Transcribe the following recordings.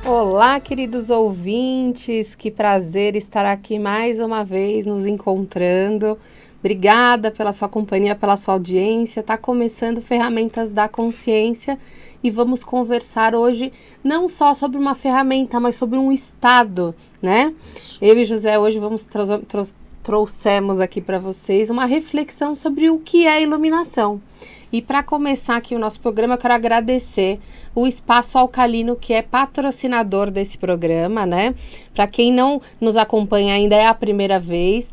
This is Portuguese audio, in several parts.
Olá, queridos ouvintes, que prazer estar aqui mais uma vez nos encontrando. Obrigada pela sua companhia, pela sua audiência. Está começando Ferramentas da Consciência e vamos conversar hoje não só sobre uma ferramenta, mas sobre um estado, né? Eu e José hoje trouxemos aqui para vocês uma reflexão sobre o que é iluminação. E para começar aqui o nosso programa, eu quero agradecer o Espaço Alcalino, que é patrocinador desse programa, né? Para quem não nos acompanha ainda, é a primeira vez,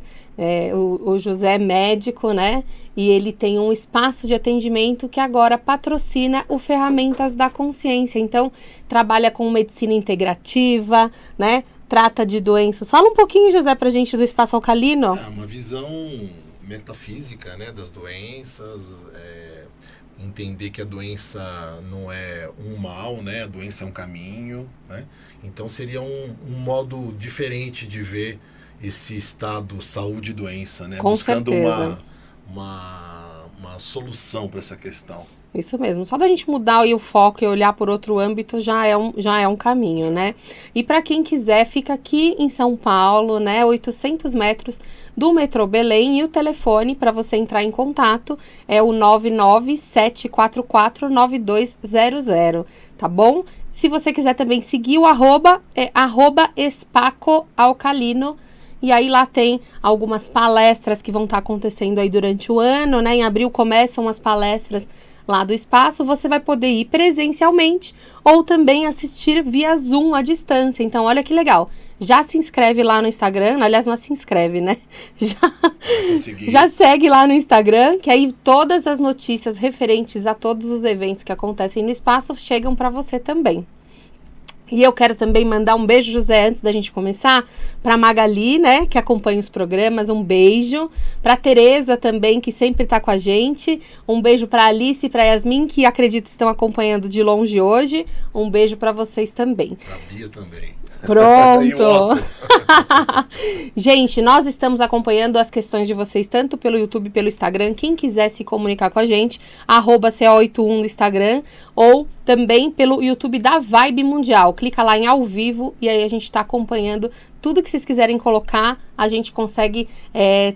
o José é médico, né? E ele tem um espaço de atendimento que agora patrocina o Ferramentas da Consciência. Então, trabalha com medicina integrativa, né? Trata de doenças. Fala um pouquinho, José, pra gente do Espaço Alcalino. É uma visão metafísica, né, das doenças, entender que a doença não é um mal, né, a doença é um caminho, né? Então seria um modo diferente de ver esse estado saúde e doença, né? Com buscando certeza. uma solução para essa questão. Isso mesmo, só da gente mudar aí o foco e olhar por outro âmbito já é um caminho, né? E para quem quiser, fica aqui em São Paulo, né? 800 metros do metrô Belém, e o telefone para você entrar em contato é o 997449200, tá bom? Se você quiser também seguir o arroba, é @espacoalcalino. E aí lá tem algumas palestras que vão estar acontecendo aí durante o ano, né? Em abril começam as palestras lá do espaço. Você vai poder ir presencialmente ou também assistir via Zoom à distância. Então, olha que legal. Já se inscreve lá no Instagram. Aliás, não se inscreve, né? Já segue lá no Instagram, que aí todas as notícias referentes a todos os eventos que acontecem no espaço chegam para você também. E eu quero também mandar um beijo, José, antes da gente começar, para Magali, né, que acompanha os programas, um beijo. Para Tereza também, que sempre está com a gente. Um beijo para Alice e para Yasmin, que acredito estão acompanhando de longe hoje. Um beijo para vocês também. A Bia também. Pronto! Gente, nós estamos acompanhando as questões de vocês, tanto pelo YouTube, pelo Instagram. Quem quiser se comunicar com a gente, @CO81 no Instagram, ou também pelo YouTube da Vibe Mundial. Clica lá em ao vivo e aí a gente está acompanhando tudo que vocês quiserem colocar, a gente consegue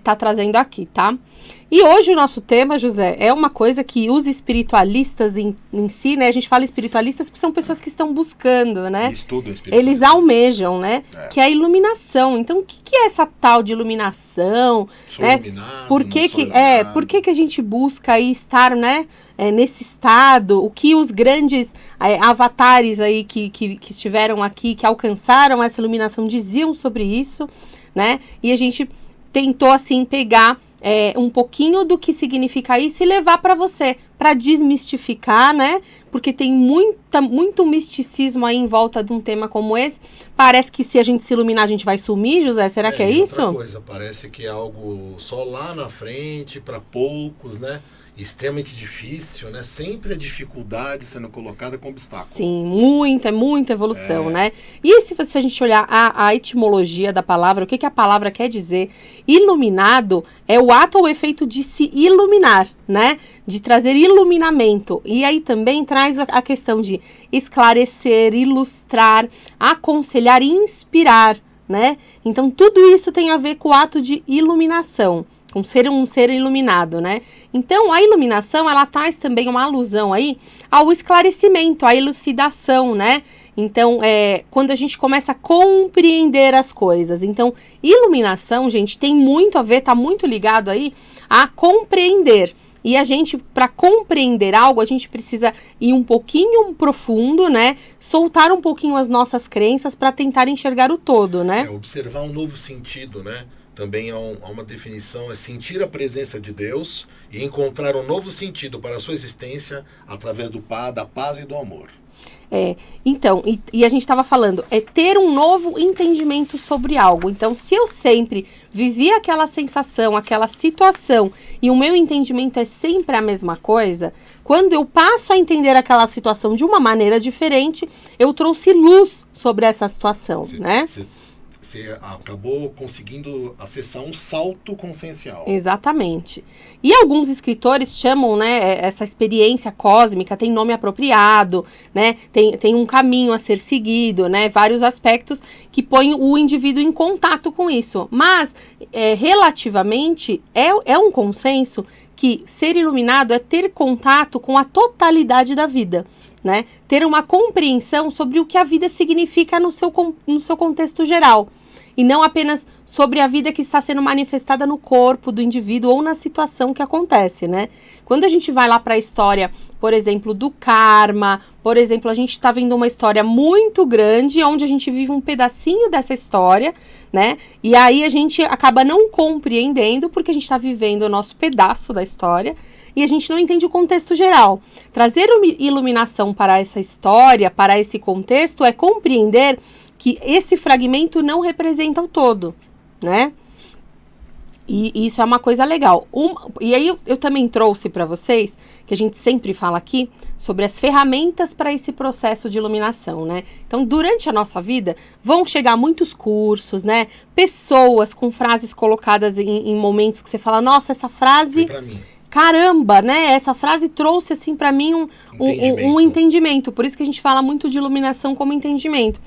tá trazendo aqui, tá? E hoje o nosso tema, José, é uma coisa que os espiritualistas em si, né? A gente fala espiritualistas porque são pessoas que estão buscando, né? Estudam espiritualismo. Eles almejam, né? Que é a iluminação. Então, o que é essa tal de iluminação? Sou né? iluminado, Por que a gente busca aí estar, né? Nesse estado? O que os grandes avatares aí que estiveram aqui, que alcançaram essa iluminação, diziam sobre isso, né? E a gente tentou, assim, pegar um pouquinho do que significa isso e levar para você, para desmistificar, né? Porque tem muito misticismo aí em volta de um tema como esse. Parece que se a gente se iluminar, a gente vai sumir, José. Será que é isso? Outra coisa, parece que é algo só lá na frente, para poucos, né? Extremamente difícil, né? Sempre a dificuldade sendo colocada como obstáculo. Sim, muita evolução, né? E se a gente olhar a etimologia da palavra, o que a palavra quer dizer? Iluminado é o ato ou efeito de se iluminar, né? De trazer iluminamento. E aí também traz a questão de esclarecer, ilustrar, aconselhar e inspirar, né? Então tudo isso tem a ver com o ato de iluminação. Com um ser iluminado, né? Então, a iluminação, ela traz também uma alusão aí ao esclarecimento, à elucidação, né? Então, quando a gente começa a compreender as coisas. Então, iluminação, gente, tem muito a ver, tá muito ligado aí a compreender. E a gente, para compreender algo, a gente precisa ir um pouquinho profundo, né? Soltar um pouquinho as nossas crenças para tentar enxergar o todo, né? Observar um novo sentido, né? Também há uma definição, é sentir a presença de Deus e encontrar um novo sentido para a sua existência através da paz e do amor. Então, e a gente estava falando, ter um novo entendimento sobre algo. Então, se eu sempre vivi aquela sensação, aquela situação, e o meu entendimento é sempre a mesma coisa, quando eu passo a entender aquela situação de uma maneira diferente, eu trouxe luz sobre essa situação, né? Você acabou conseguindo acessar um salto consciencial. Exatamente. E alguns escritores chamam, né, essa experiência cósmica, tem nome apropriado, né, tem um caminho a ser seguido, né, vários aspectos que põem o indivíduo em contato com isso. Mas, relativamente, é um consenso que ser iluminado é ter contato com a totalidade da vida, né? Ter uma compreensão sobre o que a vida significa no seu contexto geral. E não apenas sobre a vida que está sendo manifestada no corpo do indivíduo ou na situação que acontece, né? Quando a gente vai lá para a história, por exemplo, do karma, por exemplo, a gente está vendo uma história muito grande, onde a gente vive um pedacinho dessa história, né? E aí a gente acaba não compreendendo, porque a gente está vivendo o nosso pedaço da história, e a gente não entende o contexto geral. Trazer iluminação para essa história, para esse contexto, é compreender que esse fragmento não representa o todo, né? E isso é uma coisa legal. E aí eu também trouxe para vocês, que a gente sempre fala aqui, sobre as ferramentas para esse processo de iluminação, né? Então, durante a nossa vida, vão chegar muitos cursos, né? Pessoas com frases colocadas em momentos que você fala, nossa, essa frase... Foi pra mim. Caramba, né? Essa frase trouxe, assim, para mim um entendimento. Por isso que a gente fala muito de iluminação como entendimento.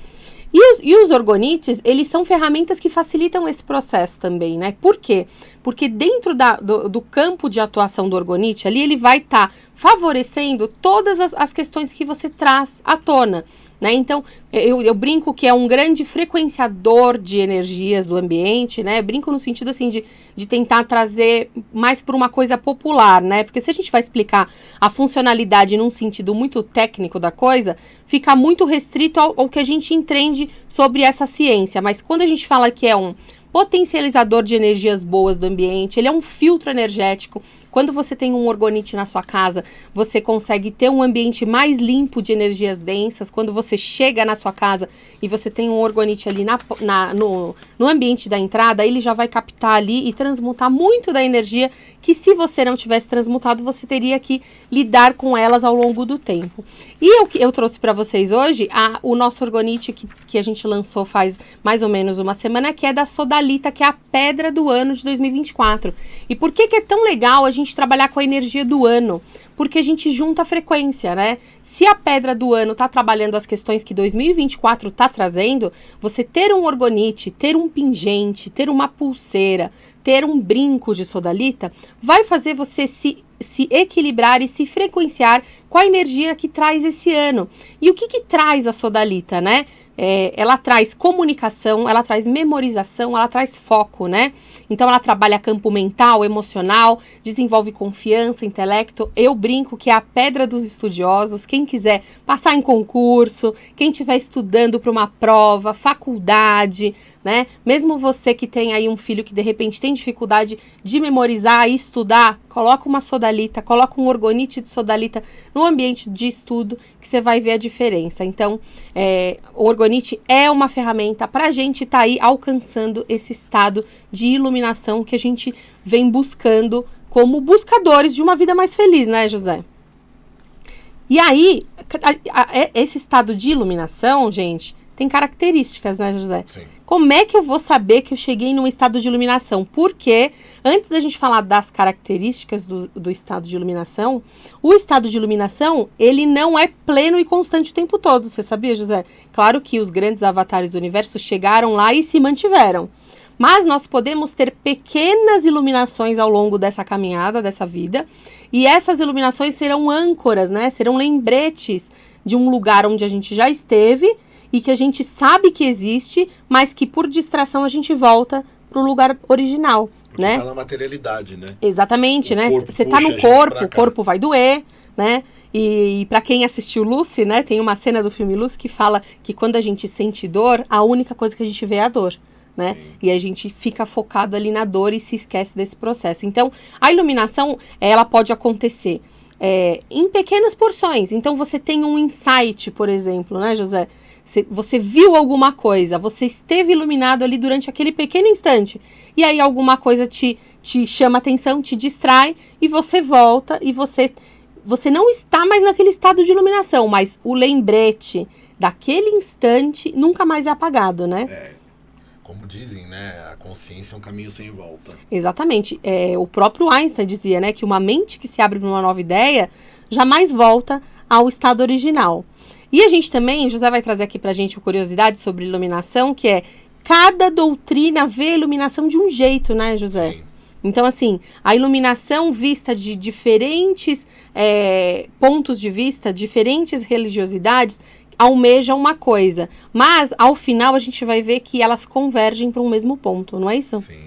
E os orgonites, eles são ferramentas que facilitam esse processo também, né? Por quê? Porque dentro do campo de atuação do orgonite, ali ele vai estar favorecendo todas as questões que você traz à tona, né? Então, eu brinco que é um grande frequenciador de energias do ambiente, né? Brinco no sentido, assim, de tentar trazer mais para uma coisa popular, né? Porque se a gente vai explicar a funcionalidade num sentido muito técnico da coisa, fica muito restrito ao que a gente entende sobre essa ciência. Mas quando a gente fala que é um potencializador de energias boas do ambiente, ele é um filtro energético. Quando você tem um orgonite na sua casa, você consegue ter um ambiente mais limpo de energias densas. Quando você chega na sua casa e você tem um orgonite ali no ambiente da entrada, ele já vai captar ali e transmutar muito da energia que, se você não tivesse transmutado, você teria que lidar com elas ao longo do tempo. E eu trouxe para vocês hoje o nosso orgonite que a gente lançou faz mais ou menos uma semana, que é da sodalita, que é a pedra do ano de 2024. E por que é tão legal a gente trabalhar com a energia do ano? Porque a gente junta a frequência, né? Se a pedra do ano está trabalhando as questões que 2024 está trazendo, você ter um orgonite, ter um pingente, ter uma pulseira, ter um brinco de sodalita, vai fazer você se equilibrar e se frequenciar com a energia que traz esse ano. E o que traz a sodalita, né? Ela traz comunicação, ela traz memorização, ela traz foco, né? Então ela trabalha campo mental, emocional, desenvolve confiança, intelecto. Eu brinco que é a pedra dos estudiosos. Quem quiser passar em concurso, quem estiver estudando para uma prova, faculdade, né? Mesmo você que tem aí um filho que de repente tem dificuldade de memorizar e estudar, coloca uma sodalita, coloca um orgonite de sodalita no ambiente de estudo, que você vai ver a diferença. Então, o orgonite é uma ferramenta para a gente estar aí alcançando esse estado de iluminação que a gente vem buscando como buscadores de uma vida mais feliz, né, José? E aí, esse estado de iluminação, gente, tem características, né, José? Sim. Como é que eu vou saber que eu cheguei num estado de iluminação? Porque, antes da gente falar das características do estado de iluminação, o estado de iluminação, ele não é pleno e constante o tempo todo. Você sabia, José? Claro que os grandes avatares do universo chegaram lá e se mantiveram. Mas nós podemos ter pequenas iluminações ao longo dessa caminhada, dessa vida. E essas iluminações serão âncoras, né? Serão lembretes de um lugar onde a gente já esteve e que a gente sabe que existe, mas que por distração a gente volta para o lugar original, porque né? Tá na materialidade, né? Exatamente, né? Você tá no corpo, o corpo vai doer, né? E para quem assistiu Lucy, né? Tem uma cena do filme Lucy que fala que quando a gente sente dor, a única coisa que a gente vê é a dor, né? Sim. E a gente fica focado ali na dor e se esquece desse processo. Então, a iluminação, ela pode acontecer em pequenas porções. Então, você tem um insight, por exemplo, né, José? Você viu alguma coisa, você esteve iluminado ali durante aquele pequeno instante, e aí alguma coisa te chama atenção, te distrai, e você volta, e você não está mais naquele estado de iluminação, mas o lembrete daquele instante nunca mais é apagado, né? Como dizem, né? A consciência é um caminho sem volta. Exatamente. O próprio Einstein dizia, né, que uma mente que se abre para uma nova ideia jamais volta ao estado original. E a gente também, José vai trazer aqui para a gente uma curiosidade sobre iluminação, que é cada doutrina vê a iluminação de um jeito, né, José? Sim. Então, assim, a iluminação vista de diferentes pontos de vista, diferentes religiosidades, almeja uma coisa. Mas, ao final, a gente vai ver que elas convergem para um mesmo ponto, não é isso? Sim.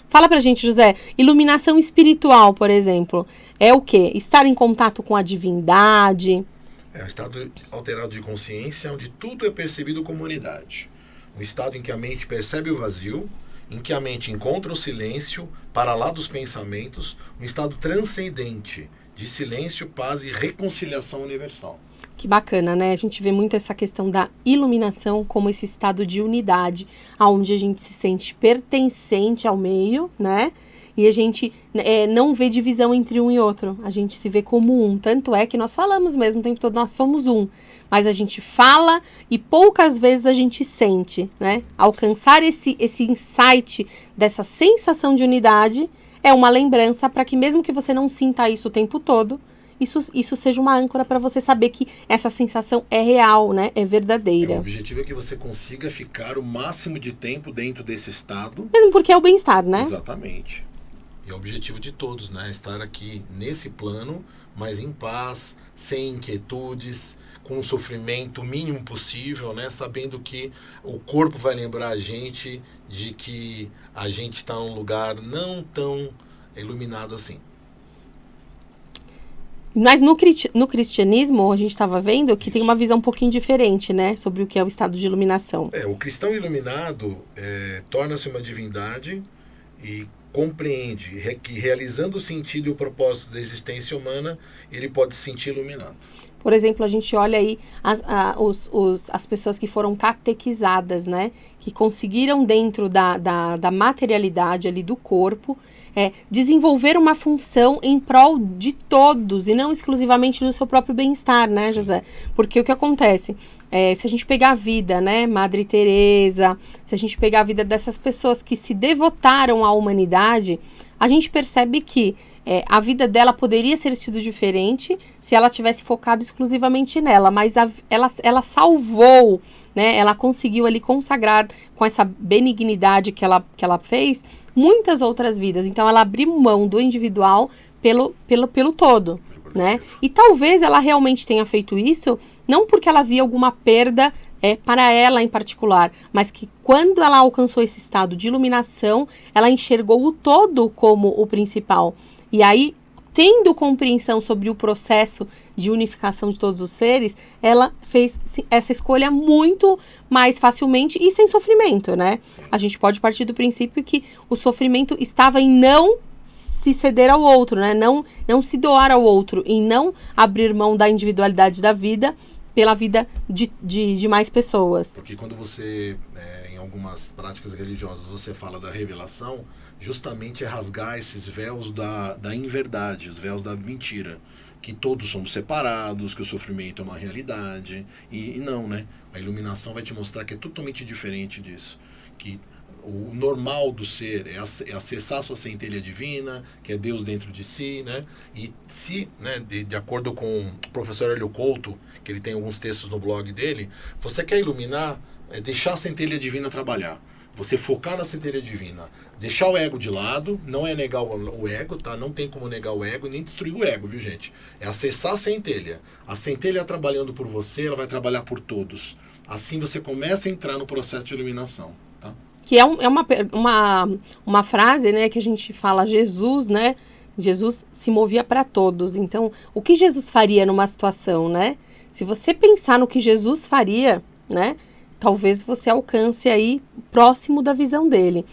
Fala pra gente, José, iluminação espiritual, por exemplo, é o quê? Estar em contato com a divindade. É um estado alterado de consciência onde tudo é percebido como unidade. Um estado em que a mente percebe o vazio, em que a mente encontra o silêncio para lá dos pensamentos, um estado transcendente de silêncio, paz e reconciliação universal. Que bacana, né? A gente vê muito essa questão da iluminação como esse estado de unidade, onde a gente se sente pertencente ao meio, né? E a gente não vê divisão entre um e outro. A gente se vê como um. Tanto é que nós falamos mesmo o tempo todo, nós somos um. Mas a gente fala e poucas vezes a gente sente, né? Alcançar esse insight dessa sensação de unidade é uma lembrança para que mesmo que você não sinta isso o tempo todo, isso seja uma âncora para você saber que essa sensação é real, né? É verdadeira. O objetivo é que você consiga ficar o máximo de tempo dentro desse estado. Mesmo porque é o bem-estar, né? Exatamente. E é o objetivo de todos, né? Estar aqui nesse plano, mas em paz, sem inquietudes, com o sofrimento mínimo possível, né? Sabendo que o corpo vai lembrar a gente de que a gente está num lugar não tão iluminado assim. Mas no cristianismo, a gente estava vendo que tem uma visão um pouquinho diferente, né? Sobre o que é o estado de iluminação. O cristão iluminado torna-se uma divindade e compreende que realizando o sentido e o propósito da existência humana, ele pode se sentir iluminado. Por exemplo, a gente olha aí as pessoas que foram catequizadas, né? Que conseguiram dentro da materialidade ali do corpo, desenvolver uma função em prol de todos e não exclusivamente do seu próprio bem-estar, né, José? Porque o que acontece? Se a gente pegar a vida, né, Madre Teresa, se a gente pegar a vida dessas pessoas que se devotaram à humanidade, a gente percebe que a vida dela poderia ter sido diferente se ela tivesse focado exclusivamente nela, mas ela salvou, né? Ela conseguiu ali consagrar com essa benignidade que ela fez muitas outras vidas. Então ela abriu mão do individual pelo todo, né? E talvez ela realmente tenha feito isso não porque ela via alguma perda para ela em particular, mas que quando ela alcançou esse estado de iluminação, ela enxergou o todo como o principal. E aí, tendo compreensão sobre o processo de unificação de todos os seres, ela fez essa escolha muito mais facilmente e sem sofrimento, né? A gente pode partir do princípio que o sofrimento estava em não se ceder ao outro, né? Não se doar ao outro, em não abrir mão da individualidade da vida pela vida de mais pessoas. Porque quando você, em algumas práticas religiosas, você fala da revelação, justamente é rasgar esses véus da inverdade, os véus da mentira. Que todos somos separados, que o sofrimento é uma realidade. E não, né? A iluminação vai te mostrar que é totalmente diferente disso. Que o normal do ser é acessar a sua centelha divina, que é Deus dentro de si, né? E se, né, de acordo com o professor Hélio Couto, que ele tem alguns textos no blog dele, você quer iluminar, deixar a centelha divina trabalhar. Você focar na centelha divina, deixar o ego de lado, não é negar o ego, tá? Não tem como negar o ego e nem destruir o ego, viu, gente? É acessar a centelha. A centelha trabalhando por você, ela vai trabalhar por todos. Assim você começa a entrar no processo de iluminação, tá? Que é uma frase, né, que a gente fala Jesus, né? Jesus se movia para todos. Então, o que Jesus faria numa situação, né? Se você pensar no que Jesus faria, né? Talvez você alcance aí próximo da visão dele.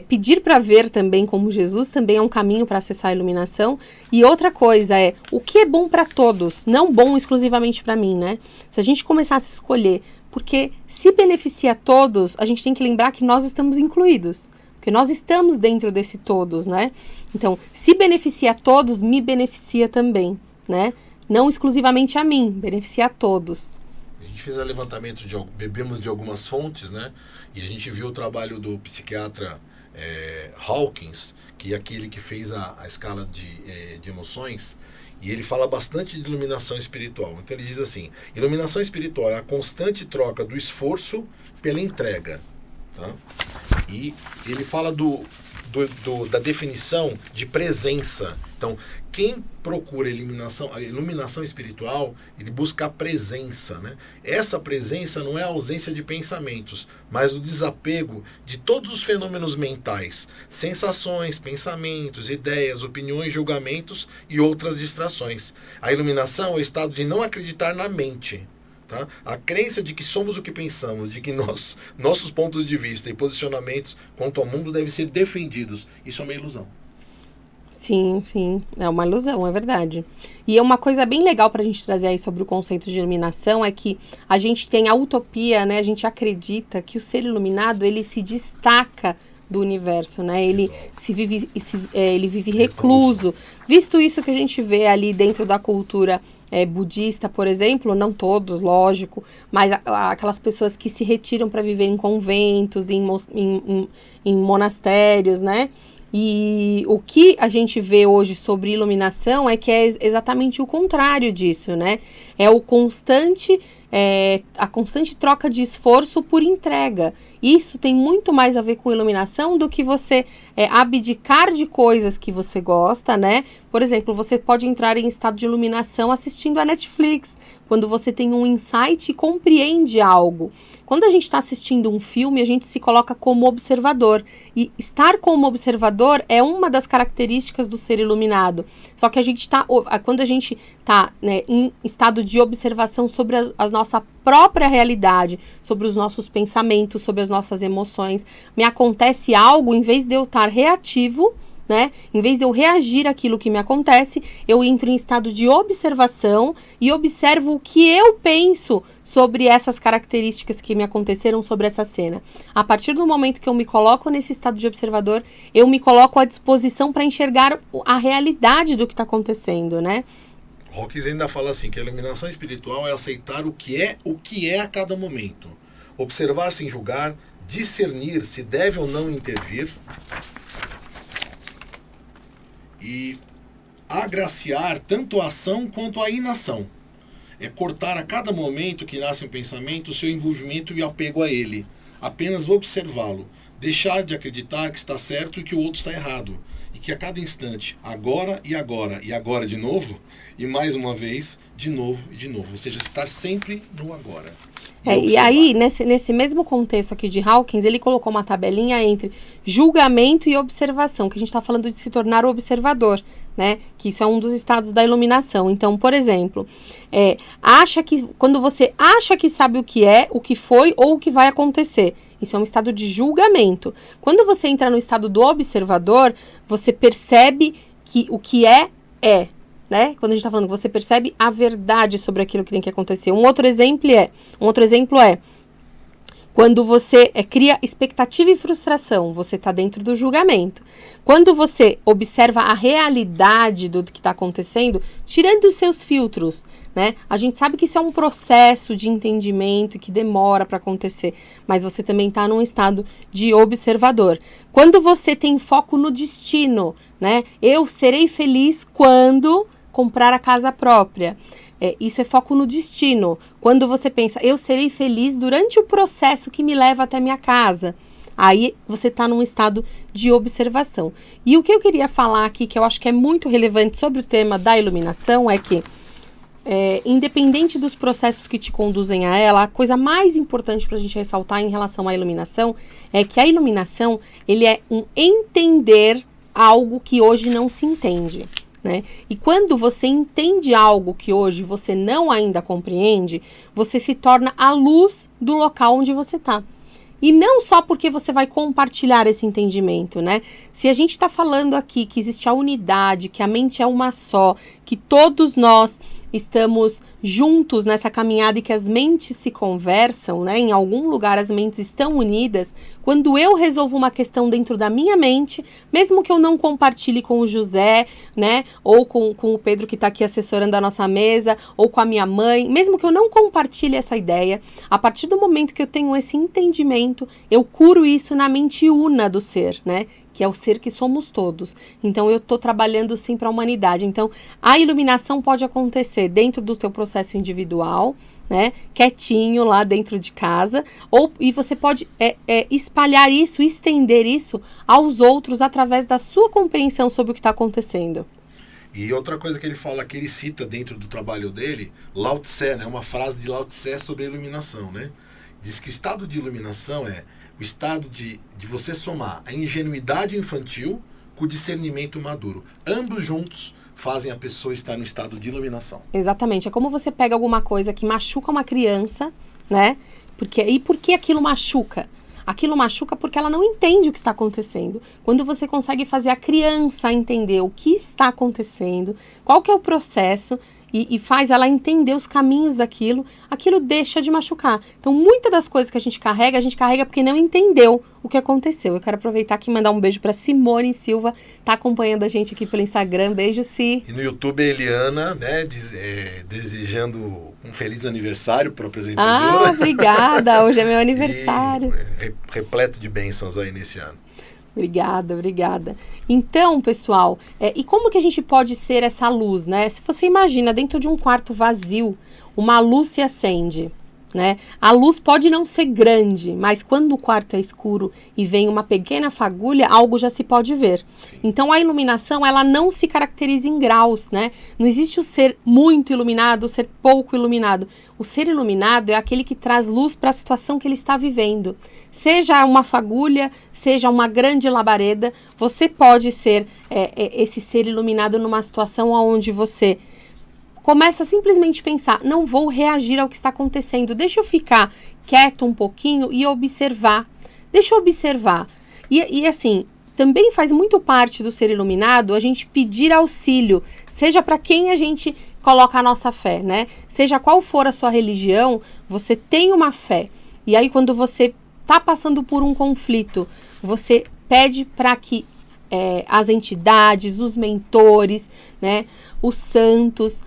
Pedir para ver também como Jesus também é um caminho para acessar a iluminação. E outra coisa o que é bom para todos, não bom exclusivamente para mim, né? Se a gente começasse a escolher, porque se beneficia a todos, a gente tem que lembrar que nós estamos incluídos. Porque nós estamos dentro desse todos, né? Então, se beneficia a todos, me beneficia também, né? Não exclusivamente a mim, beneficia a todos. A gente fez um levantamento, bebemos de algumas fontes, né? E a gente viu o trabalho do psiquiatra Hawkins, que é aquele que fez a escala de emoções, e ele fala bastante de iluminação espiritual. Então ele diz assim, iluminação espiritual é a constante troca do esforço pela entrega. Tá? E ele fala da definição de presença. Então, quem procura a iluminação espiritual, ele busca a presença. Né? Essa presença não é a ausência de pensamentos, mas o desapego de todos os fenômenos mentais, sensações, pensamentos, ideias, opiniões, julgamentos e outras distrações. A iluminação é o estado de não acreditar na mente. Tá? A crença de que somos o que pensamos, de que nossos pontos de vista e posicionamentos quanto ao mundo devem ser defendidos. Isso é uma ilusão. Sim, sim, é uma ilusão, é verdade. E uma coisa bem legal para a gente trazer aí sobre o conceito de iluminação é que a gente tem a utopia, né? A gente acredita que o ser iluminado, ele se destaca do universo, né? Ele vive recluso. Visto isso que a gente vê ali dentro da cultura budista, por exemplo, não todos, lógico, mas aquelas pessoas que se retiram para viver em conventos, em monastérios, né? E o que a gente vê hoje sobre iluminação é que é exatamente o contrário disso, né? É a constante troca de esforço por entrega. Isso tem muito mais a ver com iluminação do que você abdicar de coisas que você gosta, né? Por exemplo, você pode entrar em estado de iluminação assistindo a Netflix, quando você tem um insight e compreende algo. Quando a gente está assistindo um filme, a gente se coloca como observador. E estar como observador é uma das características do ser iluminado. Só que quando a gente está, né, em estado de observação sobre a nossa própria realidade, sobre os nossos pensamentos, sobre as nossas emoções, me acontece algo, em vez de eu estar reativo, né? Em vez de eu reagir àquilo que me acontece, eu entro em estado de observação e observo o que eu penso sobre essas características que me aconteceram sobre essa cena. A partir do momento que eu me coloco nesse estado de observador, eu me coloco à disposição para enxergar a realidade do que está acontecendo, né? Hawkins ainda fala assim, que a iluminação espiritual é aceitar o que é a cada momento. Observar sem julgar, discernir se deve ou não intervir, e agraciar tanto a ação quanto a inação. É cortar a cada momento que nasce um pensamento o seu envolvimento e apego a ele. Apenas observá-lo. Deixar de acreditar que está certo e que o outro está errado. E que a cada instante, agora e agora de novo, e mais uma vez, de novo e de novo. Ou seja, estar sempre no agora. E aí, nesse mesmo contexto aqui de Hawkins, ele colocou uma tabelinha entre julgamento e observação, que a gente está falando de se tornar observador, né? Que isso é um dos estados da iluminação. Então, por exemplo, quando você acha que sabe o que é, o que foi ou o que vai acontecer, isso é um estado de julgamento. Quando você entra no estado do observador, você percebe que o que é, né? Quando a gente está falando que você percebe a verdade sobre aquilo que tem que acontecer. Um outro exemplo é quando você cria expectativa e frustração, você está dentro do julgamento. Quando você observa a realidade do que está acontecendo, tirando os seus filtros, né? A gente sabe que isso é um processo de entendimento que demora para acontecer, mas você também está num estado de observador. Quando você tem foco no destino, né? Eu serei feliz quando comprar a casa própria. Isso é foco no destino. Quando você pensa, eu serei feliz durante o processo que me leva até minha casa. Aí você está num estado de observação. E o que eu queria falar aqui, que eu acho que é muito relevante sobre o tema da iluminação, é que, independente dos processos que te conduzem a ela, a coisa mais importante para a gente ressaltar em relação à iluminação é que a iluminação, ele é um entender algo que hoje não se entende. Né? E quando você entende algo que hoje você não ainda compreende, você se torna a luz do local onde você está. E não só porque você vai compartilhar esse entendimento, né? Se a gente está falando aqui que existe a unidade, que a mente é uma só, que todos nós estamos juntos nessa caminhada e que as mentes se conversam, né? Em algum lugar as mentes estão unidas. Quando eu resolvo uma questão dentro da minha mente, mesmo que eu não compartilhe com o José, né? Ou com o Pedro que está aqui assessorando a nossa mesa, ou com a minha mãe, mesmo que eu não compartilhe essa ideia, a partir do momento que eu tenho esse entendimento, eu curo isso na mente una do ser, né? Que é o ser que somos todos. Então, eu estou trabalhando sim para a humanidade. Então, a iluminação pode acontecer dentro do seu processo individual, né? Quietinho lá dentro de casa, e você pode espalhar isso, estender isso aos outros através da sua compreensão sobre o que está acontecendo. E outra coisa que ele fala, que ele cita dentro do trabalho dele, Lao Tse, né? Uma frase de Lao Tse sobre a iluminação, né? Diz que o estado de iluminação é o estado de você somar a ingenuidade infantil com o discernimento maduro. Ambos juntos fazem a pessoa estar no estado de iluminação. Exatamente. É como você pega alguma coisa que machuca uma criança, né? Por que aquilo machuca? Aquilo machuca porque ela não entende o que está acontecendo. Quando você consegue fazer a criança entender o que está acontecendo, qual que é o processo, e faz ela entender os caminhos daquilo, aquilo deixa de machucar. Então, muitas das coisas que a gente carrega porque não entendeu o que aconteceu. Eu quero aproveitar aqui e mandar um beijo para Simone Silva, tá acompanhando a gente aqui pelo Instagram. Beijo, Si. E no YouTube, a Eliana, né, desejando um feliz aniversário para o apresentador. Ah, obrigada. Hoje é meu aniversário. E repleto de bênçãos aí nesse ano. Obrigada. Então, pessoal, e como que a gente pode ser essa luz, né? Se você imagina dentro de um quarto vazio, uma luz se acende, né? A luz pode não ser grande, mas quando o quarto é escuro e vem uma pequena fagulha, algo já se pode ver. Então, a iluminação, ela não se caracteriza em graus, né? Não existe o ser muito iluminado, o ser pouco iluminado. O ser iluminado é aquele que traz luz para a situação que ele está vivendo. Seja uma fagulha, seja uma grande labareda, você pode ser esse ser iluminado numa situação onde você começa a simplesmente pensar, não vou reagir ao que está acontecendo, deixa eu ficar quieto um pouquinho e observar. Deixa eu observar. E assim, também faz muito parte do ser iluminado a gente pedir auxílio, seja para quem a gente coloca a nossa fé, né? Seja qual for a sua religião, você tem uma fé. E aí quando você está passando por um conflito, você pede para que as entidades, os mentores, né, os santos,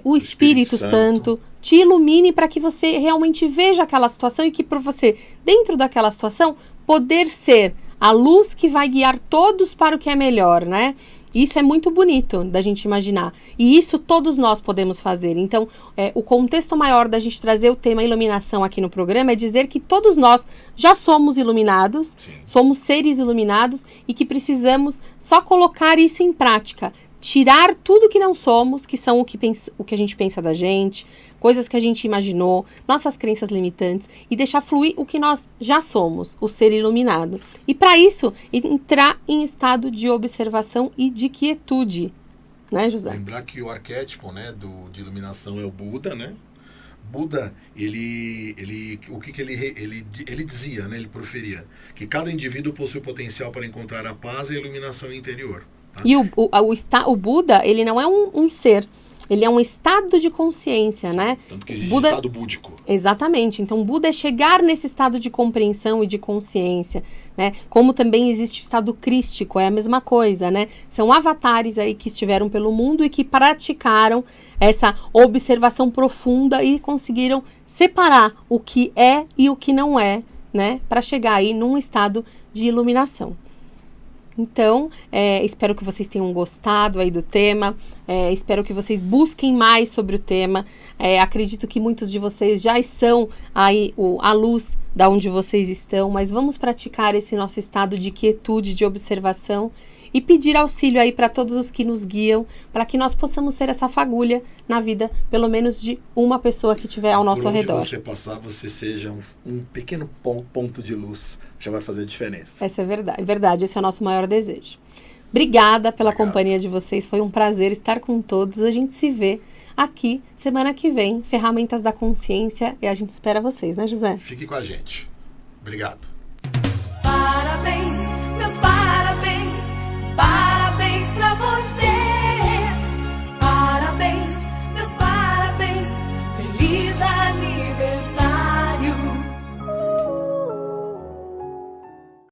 o Espírito Santo te ilumine para que você realmente veja aquela situação e que para você, dentro daquela situação, poder ser a luz que vai guiar todos para o que é melhor, né? Isso é muito bonito da gente imaginar. E isso todos nós podemos fazer. Então, o contexto maior da gente trazer o tema iluminação aqui no programa é dizer que todos nós já somos iluminados, sim, somos seres iluminados e que precisamos só colocar isso em prática. Tirar tudo que não somos, que são o que a gente pensa da gente, coisas que a gente imaginou, nossas crenças limitantes, e deixar fluir o que nós já somos, o ser iluminado. E para isso, entrar em estado de observação e de quietude. Né, José? Lembrar que o arquétipo, né, de iluminação é o Buda, né? Buda, ele dizia, né, ele proferia, que cada indivíduo possui potencial para encontrar a paz e a iluminação interior. E o Buda, ele não é um ser, ele é um estado de consciência, né? Tanto que existe estado búdico. Exatamente. Então, Buda é chegar nesse estado de compreensão e de consciência, né? Como também existe o estado crístico, é a mesma coisa, né? São avatares aí que estiveram pelo mundo e que praticaram essa observação profunda e conseguiram separar o que é e o que não é, né? Para chegar aí num estado de iluminação. Então, espero que vocês tenham gostado aí do tema, espero que vocês busquem mais sobre o tema, acredito que muitos de vocês já são aí a luz da onde vocês estão, mas vamos praticar esse nosso estado de quietude, de observação e pedir auxílio aí para todos os que nos guiam, para que nós possamos ser essa fagulha na vida, pelo menos de uma pessoa que estiver ao nosso redor. Por onde você passar, você seja um pequeno ponto de luz, já vai fazer a diferença. Essa é verdade, esse é o nosso maior desejo. Obrigada pela companhia de vocês, foi um prazer estar com todos, a gente se vê aqui semana que vem, Ferramentas da Consciência, e a gente espera vocês, né, José? Fique com a gente. Obrigado.